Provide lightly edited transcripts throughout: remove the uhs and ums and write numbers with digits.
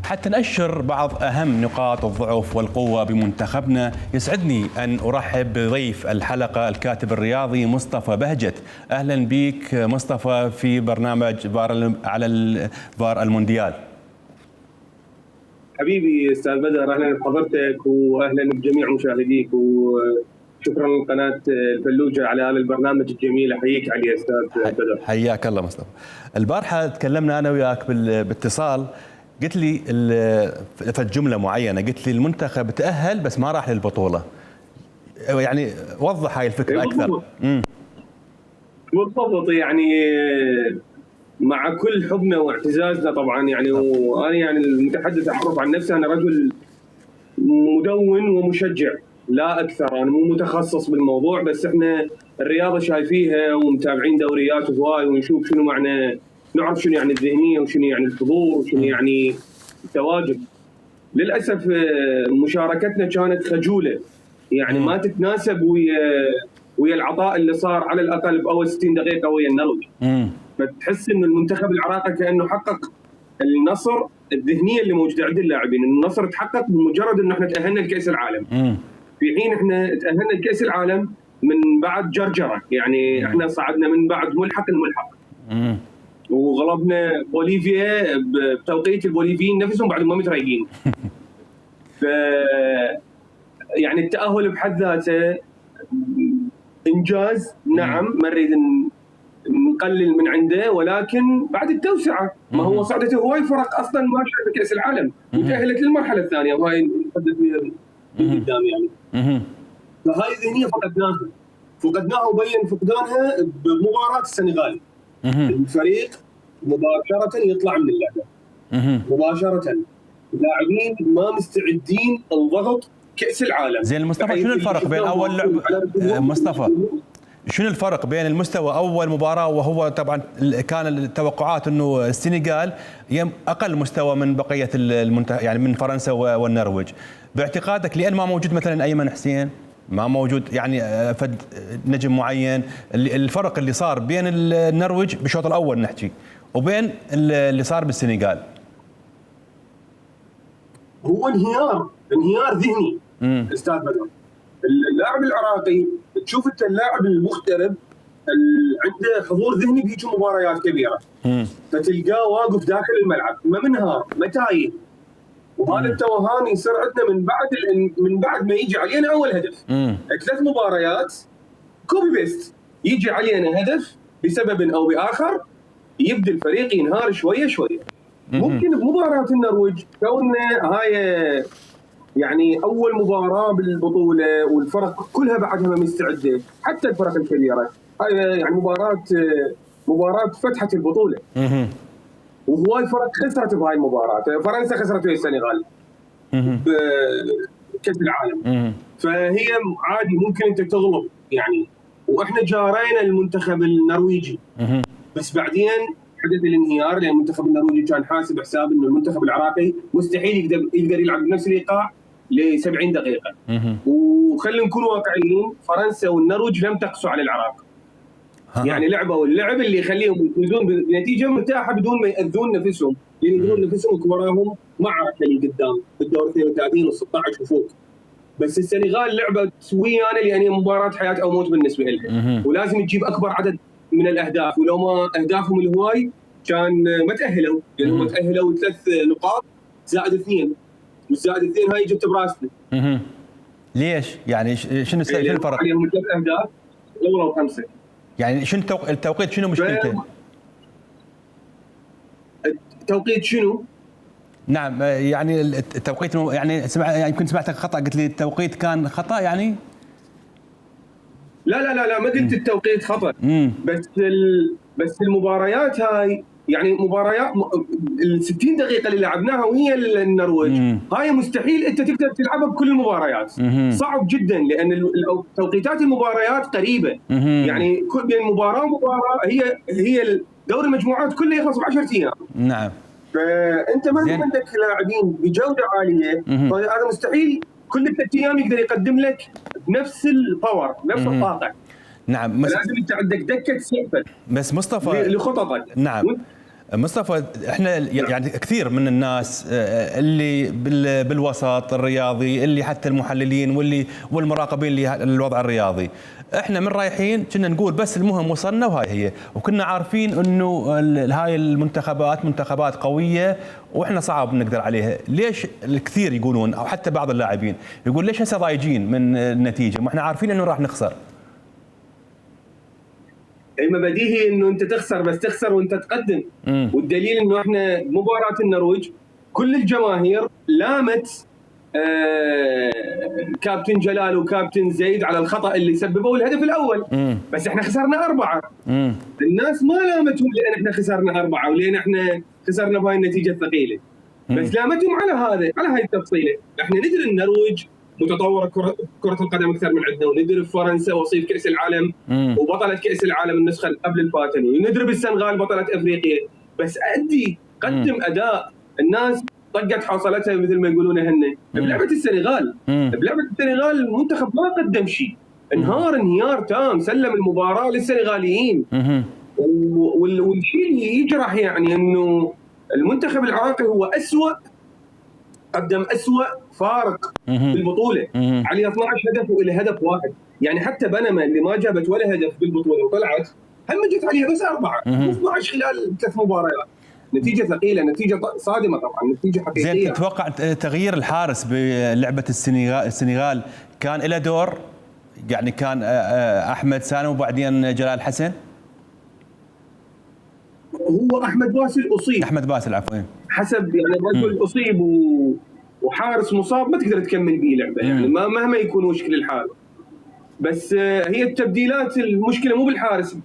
حتى نأشر بعض أهم نقاط الضعف والقوة بمنتخبنا، يسعدني أن أرحب بضيف الحلقة الكاتب الرياضي مصطفى بهجت. أهلا بك مصطفى في برنامج على فار المونديال. حبيبي استاذ بدر، اهلا بحضرتك واهلا بجميع مشاهديك، وشكرا لقناه الفلوجه على هذا البرنامج الجميل. احييك عليه استاذ بدر. حياك الله مصطفى. البارحه تكلمنا انا وياك باتصال، قلت لي في جمله معينه، قلت لي المنتخب تاهل بس ما راح للبطوله. يعني وضح هاي الفكره اكثر. بالضبط، يعني مع كل حبنا واعتزازنا طبعا، يعني وانا يعني المتحدث اعرف عن نفسي، انا رجل مدون ومشجع لا اكثر، انا مو متخصص بالموضوع، بس احنا الرياضه شايفيها ومتابعين دوريات هواي، ونشوف شنو معنى، نعرف شنو يعني الذهنيه وشنو يعني الحضور وشنو يعني التواجد. للاسف مشاركتنا كانت خجوله، يعني ما تتناسب ويا العطاء اللي صار على الاقل باول 60 دقيقه ويا النرويج. فتحس ان المنتخب العراقي كانه حقق النصر الذهنيه اللي موجوده عند اللاعبين، النصر تحقق بمجرد انه احنا تاهلنا لكاس العالم. في حين احنا تاهلنا لكاس العالم من بعد جرجره، يعني احنا صعدنا من بعد ملحق الملحق. وغلبنا بوليفيا بتوقيت البوليفيين نفسهم بعد ما متريقين. ف يعني التاهل بحد ذاته انجاز، نعم، ما نريد نقلل من عنده، ولكن بعد التوسعه، ما هو صعدت هواي فرق اصلا ما شاركت كاس العالم وتاهلت للمرحله الثانيه، وهاي نتحدث فيها من قدام يعني. فهاي الذهنيه فقدناها وبين فقدانها بمباراه السنغال. الفريق مباشره يطلع من اللعبه مباشره، اللاعبين ما مستعدين الضغط كاس العالم. زين مصطفى، شنو الفرق بين اول لعبه مصطفى؟ شنو الفرق بين المستوى اول مباراه، وهو طبعا كان التوقعات انه السنغال اقل مستوى من بقيه يعني من فرنسا والنرويج، باعتقادك لان ما موجود مثلا ايمن حسين، ما موجود يعني فد نجم معين، الفرق اللي صار بين النرويج بالشوط الاول نحكي وبين اللي صار بالسنغال؟ هو انهيار ذهني استاذ بدر. اللاعب العراقي تشوف انت اللاعب المغترب عنده حضور ذهني بهيك مباريات كبيره، فتلقاه واقف داخل الملعب ما منهار ما تايه، وهذا التوهان يصير عندنا من بعد ما يجي علينا اول هدف. 3 مباريات كوبي بيست، يجي علينا هدف بسبب او باخر يبدا الفريق ينهار شويه شويه. ممكن بمباراه النرويج كوننا هاي يعني اول مباراه بالبطوله والفرق كلها بعدها ما مستعده، حتى الفرق الكبيره، هاي يعني مباراه فتحت البطوله. وهواي فرق خسرت بهاي المباراه، فرنسا خسرت ويا السنغال بكاس العالم. فهي عادي ممكن انت تغلط يعني، واحنا جارينا المنتخب النرويجي، بس بعدين حدث الانهيار، لان المنتخب النرويجي كان حاسب حساب انه المنتخب العراقي مستحيل يقدر يلعب بنفس الايقاع ل 70 دقيقه. وخلينا نكون واقعيين، فرنسا والنرويج لم تقسوا على العراق. يعني لعبوا اللعب اللي يخليهم يفوزون بنتيجه مرتاحه بدون ما ياذون نفسهم، لان يقولون نفسهم وراهم معركه اللي قدام بالدور 32 و16 وفوق. بس السنغال لعبه ويانا لان هي مباراه حياه او موت بالنسبه لها، ولازم تجيب اكبر عدد من الاهداف، ولو ما اهدافهم الهواي كان ما تاهلوا، لانهم تاهلوا 3 نقاط زائد 2، والزائد 2 هاي جت براسنا. ليش؟ يعني شنو الفرق؟ عليهم 3 اهداف الاولى و5. يعني شنو التوقيت، شنو مشكلته؟ التوقيت شنو؟ نعم يعني التوقيت، يعني يمكن سمعتك خطأ، قلت لي التوقيت كان خطأ يعني؟ لا ما قلت التوقيت خطأ. بس المباريات هاي يعني مباريات ال 60 دقيقة اللي لعبناها وهي النرويج، هاي مستحيل انت تقدر تلعبها بكل المباريات. صعب جدا لان توقيتات المباريات قريبة. يعني كل بين مباراة ومباراة هي دوري المجموعات كله يخلص ب10 ايام. نعم. فانت ما عندك لاعبين بجودة عالية، فهذا مستحيل كل 3 ايام يقدر يقدم لك نفس الباور، نفس الطاقة. نعم. لازم انت عندك دكه سقفك بس مصطفى لخططك. نعم. مصطفى، احنا يعني كثير من الناس اللي بالوسط الرياضي، اللي حتى المحللين والمراقبين للوضع الرياضي، احنا من رايحين كنا نقول بس المهم وصلنا وهاي هي، وكنا عارفين انه هاي المنتخبات منتخبات قويه واحنا صعب نقدر عليها. ليش الكثير يقولون او حتى بعض اللاعبين يقول ليش هسه ضايجين من النتيجه؟ ما احنا عارفين انه راح نخسر. اما بديهي انه انت تخسر، بس تخسر وانت تقدم. والدليل انه احنا مباراه النرويج كل الجماهير لامت كابتن جلال وكابتن زيد على الخطا اللي سببوا الهدف الاول. بس احنا خسرنا 4. الناس ما لامتهم لان احنا خسرنا 4 ولين احنا خسرنا بهاي النتيجه الثقيله، بس لامتهم على هاي التفصيله. احنا ندري النرويج متطوره كره القدم اكثر من عندنا، وندري فرنسا وصيف كاس العالم وبطله كاس العالم النسخه قبل الفاتن، وندري بالسنغال بطله افريقيا. بس قدم اداء الناس طقت حوصلتها مثل ما يقولون هن. بلعبه السنغال المنتخب ما قدم شيء، انهار انهيار تام، سلم المباراه للسنغاليين. والشيء اللي يجرح يعني انه المنتخب العراقي هو قدم أسوأ فارق بالبطوله، عليه 12 هدف والى هدف واحد. يعني حتى بنما اللي ما جابت ولا هدف بالبطوله وطلعت هم جت عليها بس 4 12 خلال 3 مباريات. نتيجه ثقيله، نتيجه صادمه طبعا، نتيجه حقيقيه. زين، تتوقع تغيير الحارس بلعبه السنغال كان له دور؟ يعني كان احمد سالم وبعدين جلال حسن؟ هو احمد باسل اصيب. احمد باسل عفوا. حسب يعني الرجل اصيب وحارس مصاب ما تقدر تكمل به لعبه، يعني مهما يكون وشكل الحارس. بس هي التبديلات، المشكله مو بالحارس.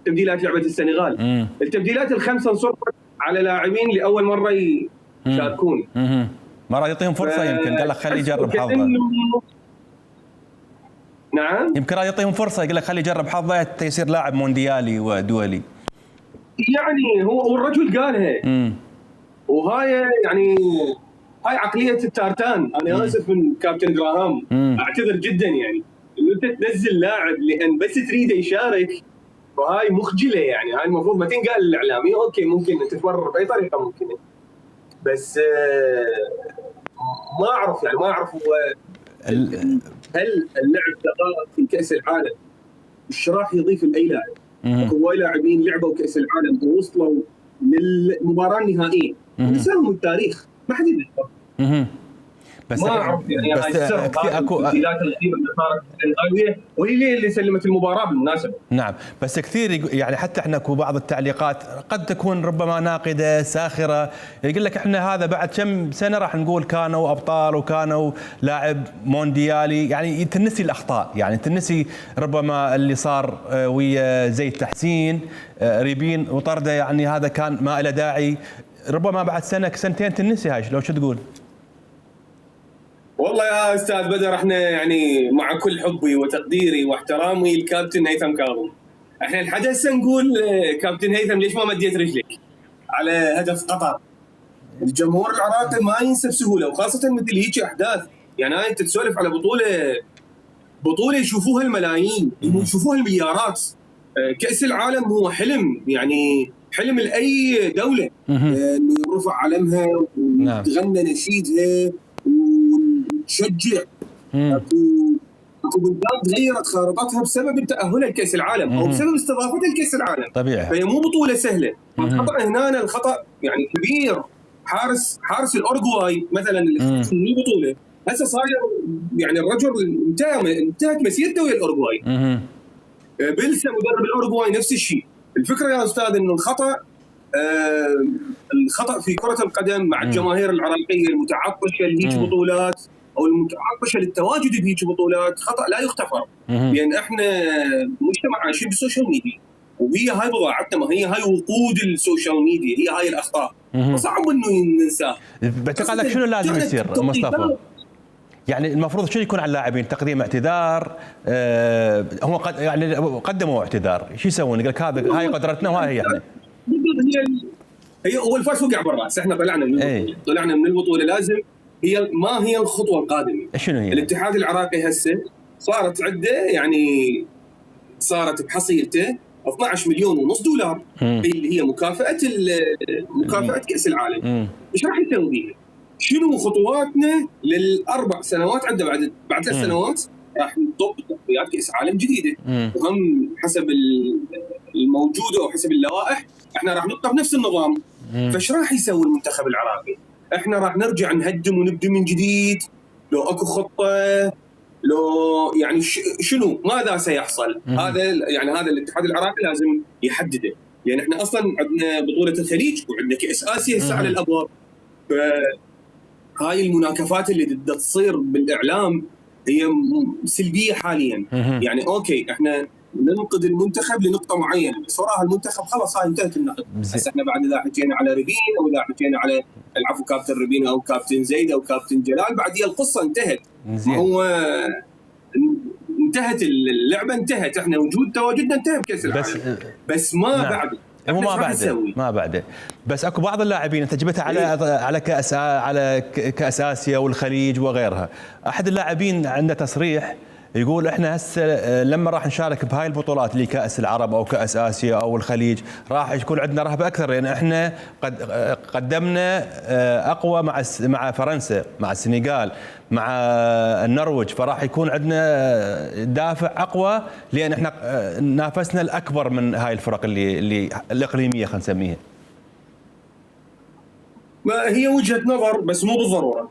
تبديلات لعبه السنغال، التبديلات ال5 انصرفت على لاعبين لاول مره يشاركون. ما راح يعطيهم فرصه، يمكن قال لك خليه يجرب حظه. نعم، يمكن راح يعطيهم فرصه، يقول لك خليه يجرب حظه حتى يصير لاعب مونديالي ودولي. يعني هو الرجل قالها. وهاي يعني هاي عقليه التارتان. انا اسف من كابتن جراهام، اعتذر جدا يعني انه انت تنزل لاعب لان بس تريده يشارك، وهاي مخجله. يعني هاي المفروض ما تنقال للاعلامي. اوكي ممكن تتبرر باي طريقه ممكنه، بس ما اعرف هو هل اللعب دقائق في كاس العالم ايش راح يضيف لاي لاعب؟ هواي لاعبين لعبوا كاس العالم ووصلوا للمباراه النهائيه ونساهم التاريخ، ما حد يذكر. بس ما اعرف يعني بس اكو التبديلات الغريبه اللي صارت الغاليه، وهي اللي سلمت المباراه بالمناسبه. نعم، بس كثير يعني حتى احنا بعض التعليقات قد تكون ربما ناقده ساخره، يقول لك احنا هذا بعد كم سنه راح نقول كانوا ابطال وكانوا لاعب مونديالي. يعني تنسي الاخطاء، يعني تنسي ربما اللي صار ويا زي تحسين ريبين وطرده، يعني هذا كان ما له داعي. ربما بعد سنه سنتين تنسي هاي. لو شو تقول؟ والله يا استاذ بدر، احنا يعني مع كل حبي وتقديري واحترامي للكابتن هيثم كاظم، احنا لحد هسه نقول كابتن هيثم ليش ما مديت رجلك على هدف قطر؟ الجمهور العراقي ما ينسى بسهوله، وخاصه مثل هيك احداث. يعني هاي انت تسولف على بطوله يشوفوها الملايين، يشوفوها المليارات. كاس العالم هو حلم، يعني حلم لاي دوله انه يرفع علمها وتغنى نشيدها تشجع. اكو بلدان تغيرت خارطتها بسبب تاهلها لكاس العالم او بسبب استضافتها لكاس العالم. طبيعي. فهي مو بطوله سهله. الخطا هنا الخطا يعني كبير. حارس الاورجواي مثلا اللي خلص من البطوله هسه صاير يعني الرجل انتهت مسيرته ويا الاورجواي. بيلسا مدرب الاورجواي نفس الشيء. الفكره يا استاذ انه الخطا في كره القدم مع الجماهير العراقيه المتعطشه لهيك بطولات او المتعطشه للتواجد بهيك بطولات خطا لا يغتفر. لان احنا مجتمع عايشين بالسوشيال ميديا، وهي هاي بضاعتنا، ما هي هاي وقود السوشيال ميديا، هي هاي الاخطاء. فصعب انه ننساها. باعتقادك شنو لازم يصير مصطفى؟ يعني المفروض شنو يكون على اللاعبين؟ تقديم اعتذار؟ هم يعني قدموا اعتذار، شو يسوون؟ يقول لك هاي قدرتنا وهاي هي احنا. هي هو الفرش وقع برا. احنا طلعنا من البطوله. طلعنا من البطوله. لازم ما هي الخطوه القادمه؟ شنو هي؟ الاتحاد العراقي هسه صارت عده، يعني صارت بحصيلته 12 مليون ونص دولار اللي هي مكافاه كاس العالم. ايش راح نسوي بيها؟ شنو خطواتنا للاربع سنوات عندنا بعد 3 سنوات راح نطبق تصفيات كاس عالم جديده، وهم حسب الموجوده او حسب اللوائح احنا راح نبقى بنفس النظام. فايش راح يسوي المنتخب العراقي؟ احنا راح نرجع نهدم ونبدا من جديد؟ لو اكو خطه، لو يعني شنو ماذا سيحصل؟ هذا الاتحاد العراقي لازم يحدده، لان احنا اصلا عندنا بطوله الخليج وعندنا كاس اسيا هسه على الابواب. فهاي المناكفات اللي بدها تصير بالاعلام هي سلبيه حاليا. يعني اوكي احنا ننقد المنتخب لنقطه معينه، بس وراها المنتخب خلاص هاي انتهت النقد. بس احنا بعد اذا حكينا على ربين او اذا حكينا على العفو كابتن ربين او كابتن زيد او كابتن جلال، بعد هي القصه انتهت. هو انتهت اللعبه، انتهت. احنا تواجدنا انتهى بكاس العالم، بس ما بعده. ما بعده. بس اكو بعض اللاعبين انت جبتها على كاس اسيا والخليج وغيرها. احد اللاعبين عنده تصريح يقول احنا هسه لما راح نشارك بهاي البطولات اللي كاس العرب او كاس اسيا او الخليج راح يكون عندنا رهبه اكثر، لان احنا قدمنا اقوى مع فرنسا، مع السنغال، مع النرويج، فراح يكون عندنا دافع اقوى، لان احنا نافسنا الاكبر من هاي الفرق اللي الاقليميه خلينا نسميها. ما هي وجهه نظر بس مو بالضروره.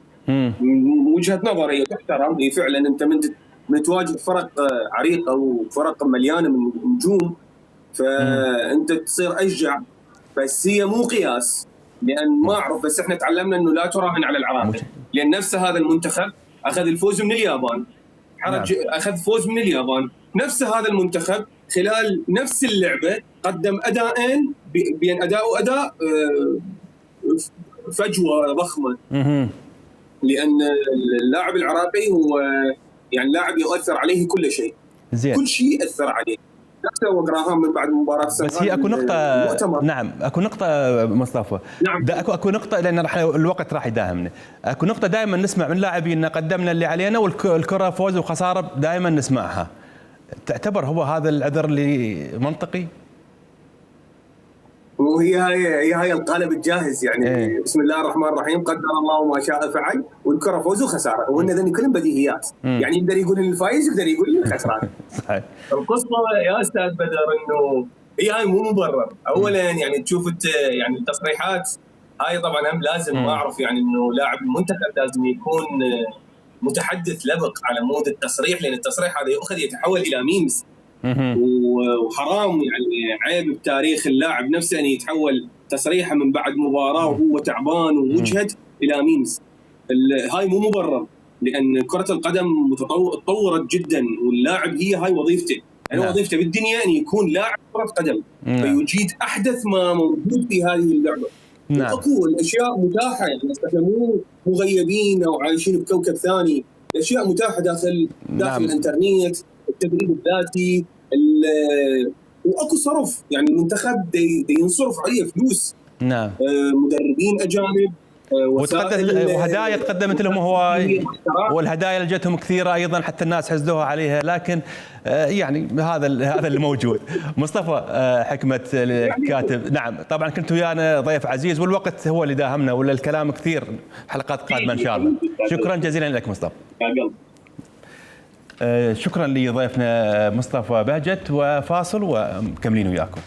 وجهه نظر هي تحترم، هي فعلا انت من تواجه فرق عريقه وفرق مليانه من نجوم فانت تصير اشجع، بس هي مو قياس. لان ما اعرف، بس احنا تعلمنا انه لا تراهن على العراقي، لان نفس هذا المنتخب اخذ الفوز من اليابان، اخذ فوز من اليابان. نفس هذا المنتخب خلال نفس اللعبه قدم اداءين بين اداء واداء فجوه ضخمه. لان اللاعب العراقي هو يعني لاعب يؤثر عليه كل شيء. زين. كل شيء اثر عليه. نفسه وجراهام من بعد مباراه السنغال. بس هي اكو نقطه مؤتمر. نعم اكو نقطه مصطفى. نعم. اكو نقطه، لان الوقت راح يداهمنا. اكو نقطه دائما نسمع من لاعبين قدمنا اللي علينا والكره فوز وخساره دائما نسمعها. تعتبر هو هذا العذر اللي منطقي؟ وهي هاي القالب الجاهز يعني. بسم الله الرحمن الرحيم، قدر الله ما شاء فعل، والكره فوز وخساره، وان ذني كلهم بديهيات. يعني يقدر يقول الفايز يقدر يقول الخسران. صحيح. القصه يا استاذ بدر انه هاي مو مبرر. اولا يعني تشوف يعني التصريحات هاي طبعا هم لازم ما اعرف يعني انه لاعب المنتخب لازم يكون متحدث لبق على مود التصريح، لان التصريح هذا يؤخذ يتحول الى ميمز. وحرام يعني عيب بتاريخ اللاعب نفسه ان يتحول تصريحه من بعد مباراه وهو تعبان ومجهد الى ميمز. هاي مو مبرر، لان كره القدم تطورت جدا، واللاعب هاي وظيفته. يعني وظيفته بالدنيا ان يكون لاعب كره قدم، فيجيد احدث ما موجود في هذه اللعبه. اكو الاشياء متاحه، يعني احنا مو مغيبين او عايشين بكوكب ثاني. الاشياء متاحه داخل الانترنت، التدريب الذاتي، واكو صرف. يعني المنتخب ينصرف عليه فلوس. نعم. مدربين اجانب، وهدايا تقدمت لهم هواي، والهدايا اللي جتهم كثيره ايضا حتى الناس حسدوها عليها، لكن يعني هذا اللي موجود. مصطفى حكمة الكاتب، نعم طبعا كنت ويانا ضيف عزيز، والوقت هو اللي داهمنا، ولا الكلام كثير حلقات قادمه ان شاء الله. شكرا جزيلا لك مصطفى. شكرا لضيفنا مصطفى بهجت، وفاصل ومكملين وياكم.